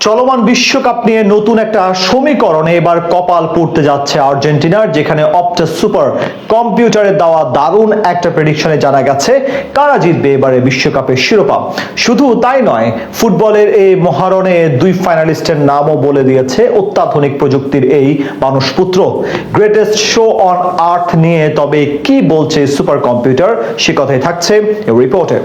চলমান বিশ্বকাপ নিয়ে নতুন একটা সমীকরণে এবার কপাল পুড়তে যাচ্ছে আর্জেন্টিনার, যেখানে অপটা সুপার কম্পিউটারে দেওয়া দারুণ একটা প্রেডিকশনে জানা গেছে কারা জিতবে এবারে বিশ্বকাপের শিরোপা। শুধু তাই নয়, ফুটবলের এই মহারণে দুই ফাইনালিস্টের নামও বলে দিয়েছে অত্যাধুনিক প্রযুক্তির এই মানুষপুত্র। গ্রেটেস্ট শো অন আর্থ নিয়ে তবে কি বলছে সুপার কম্পিউটার, সে কথাই থাকছে রিপোর্টে।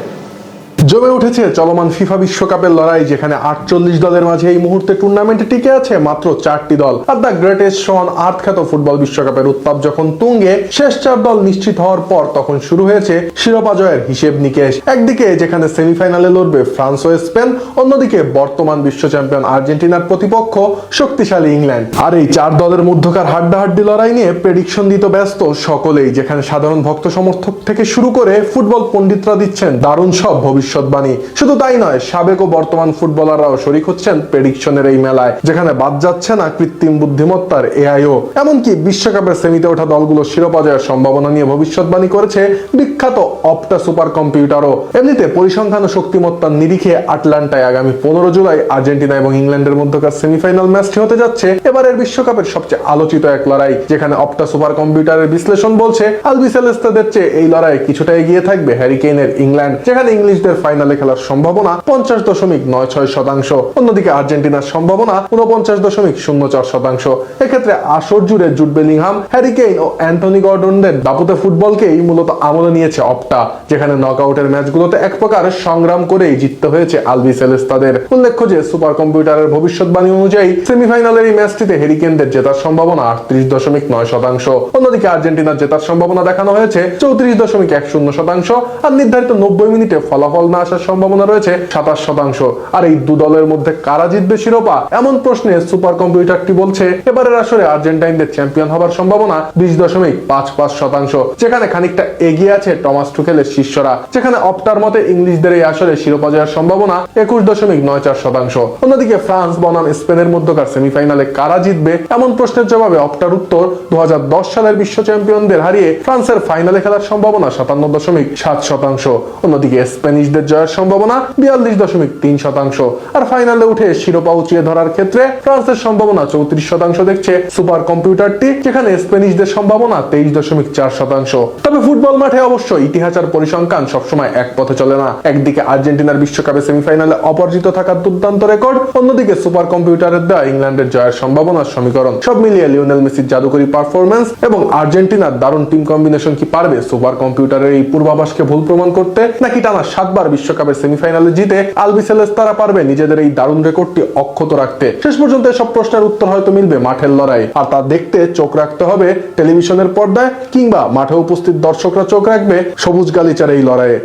জমে উঠেছে চলমান ফিফা বিশ্বকাপের লড়াই, যেখানে 48 দলের মাঝে এই মুহূর্তে টুর্নামেন্টে টিকে আছে মাত্র 4টি দল। Are the greatest show on earth খ্যাত ফুটবল বিশ্বকাপের উত্তাপ যখন তুঙ্গে, শেষ 4 দল নিশ্চিত হওয়ার পর তখন শুরু হয়েছে শিরোপা জয়ের হিসেব নিকেশ। একদিকে যেখানে সেমিফাইনালে লড়বে ফ্রান্স ও স্পেন, অন্যদিকে বর্তমান বিশ্ব চ্যাম্পিয়ন আর্জেন্টিনার প্রতিপক্ষ শক্তিশালী ইংল্যান্ড। আর এই 4 দলের মধ্যকার হাড্ডাহাড্ডি লড়াই নিয়ে প্রেডিকশন দিতে ব্যস্ত সকলেই, যেখানে সাধারণ ভক্ত সমর্থক থেকে শুরু করে ফুটবল পণ্ডিতরা দিচ্ছেন দারুণ সব ভবিষ্যৎবাণী। শুধু তাই নয়, সাবেক ও বর্তমান ফুটবলাররাও শরিক হচ্ছেন প্রেডিকশনের এই মেলায়, যেখানে বাদ যাচ্ছে না কৃত্রিম বুদ্ধিমত্তার এআইও। এমনকি বিশ্বকাপের সেমিতে ওঠা দলগুলো শিরোপা জয়ের সম্ভাবনা নিয়ে ভবিষ্যৎবাণী করেছে বিখ্যাত অপটা সুপার কম্পিউটারও। এমনিতে পরিসংখ্যান ও শক্তিমত্তার নিরিখে আটলান্টায় আগামী 15 জুলাই আর্জেন্টিনা এবং ইংল্যান্ডের মধ্যকার সেমিফাইনাল ম্যাচটি হতে যাচ্ছে এবারের বিশ্বকাপের সবচেয়ে আলোচিত এক লড়াই, যেখানে অপটা সুপার কম্পিউটারের বিশ্লেষণ বলছে আলবিসেলেস্তাদের চেয়ে এই লড়াই কিছুটা এগিয়ে থাকবে হ্যারি কেইনের ইংল্যান্ড, যেখানে ইংলিশদের ফাইনালে খেলার সম্ভাবনা 50.96%। অন্যদিকে আর্জেন্টিনার সম্ভাবনা 49.04%। এক্ষেত্রে আসর জুড়ে জুড বেলিংহাম, হ্যারি কেইন ও অ্যান্টনি গর্ডনদের দাপুটে ফুটবলকেই মূলত আমলে নিয়েছে অপটা, যেখানে নকআউটের ম্যাচগুলোতে এক প্রকার সংগ্রাম করেই জিততে হয়েছে আলবিসেলেস্তাদের। উল্লেখ্য যে সুপার কম্পিউটারের ভবিষ্যৎবাণী অনুযায়ী সেমিফাইনালের এই ম্যাচটিতে হ্যারি কেইনদের জেতার সম্ভাবনা 38.9%। অন্যদিকে আর্জেন্টিনার জেতার সম্ভাবনা দেখানো হয়েছে 34.10%। আর নির্ধারিত 90 মিনিটে ফলাফল না আসার সম্ভাবনা রয়েছে 27%। আর এই দু দলের মধ্যে কারা জিতবে শিরোপা, এমন প্রশ্নে সুপার কম্পিউটারটি বলছে এবারের আসরে আর্জেন্টাইনদের চ্যাম্পিয়ন হবার সম্ভাবনা 20.55%, যেখানে খানিকটা এগিয়ে আছে টমাস টুখেলের শিষ্যরা, যেখানে অপটার মতে ইংলিশদের এই আসরে শিরোপা জয়ের সম্ভাবনা 21.94%। অন্যদিকে ফ্রান্স বনাম স্পেনের মধ্যকার সেমিফাইনালে কারা জিতবে এমন প্রশ্নের জবাবে অপটার উত্তর 2010 সালের বিশ্ব চ্যাম্পিয়নদের হারিয়ে ফ্রান্সের ফাইনালে খেলার সম্ভাবনা 57.7%। অন্যদিকে স্প্যানিশদের জয়ের সম্ভাবনা 42.3%। আর ফাইনালে উঠে শিরোপা উঁচিয়ে ধরার ক্ষেত্রে ফ্রান্সের সম্ভাবনা 34% দেখছে সুপার কম্পিউটারটি, যেখানে স্প্যানিশদের সম্ভাবনা 23.4%। তবে ফুটবল মাঠে অবশ্য ইতিহাস আর পরিসংখ্যান সবসময় এক পথে চলে না। একদিকে আর্জেন্টিনার বিশ্বকাপে সেমিফাইনালে অপরাজিত থাকার দুর্দান্ত রেকর্ড, অন্যদিকে সুপার কম্পিউটারের দেওয়া ইংল্যান্ডের জয়ের সম্ভাবনার সমীকরণ। সব মিলিয়ে লিওনেল মেসির জাদুকরী পারফরম্যান্স এবং আর্জেন্টিনার দারুণ টিম কম্বিনেশন কি পারবে সুপার কম্পিউটারের এই পূর্বাভাসকে ভুল প্রমাণ করতে, নাকি টানা 7 বার বিশ্বকাপের সেমিফাইনালে জিতে আলবিসেলেস্তারা পারবে নিজেদের এই দারুণ রেকর্ডটি অক্ষত রাখতে? শেষ পর্যন্ত এসব প্রশ্নের উত্তর হয়তো মিলবে মাঠের লড়াই, আর তা দেখতে চোখ রাখতে হবে টেলিভিশনের পর্দায়, কিংবা মাঠে উপস্থিত দর্শকরা চোখ রাখবে সবুজ গালিচার এই লড়াইয়ে।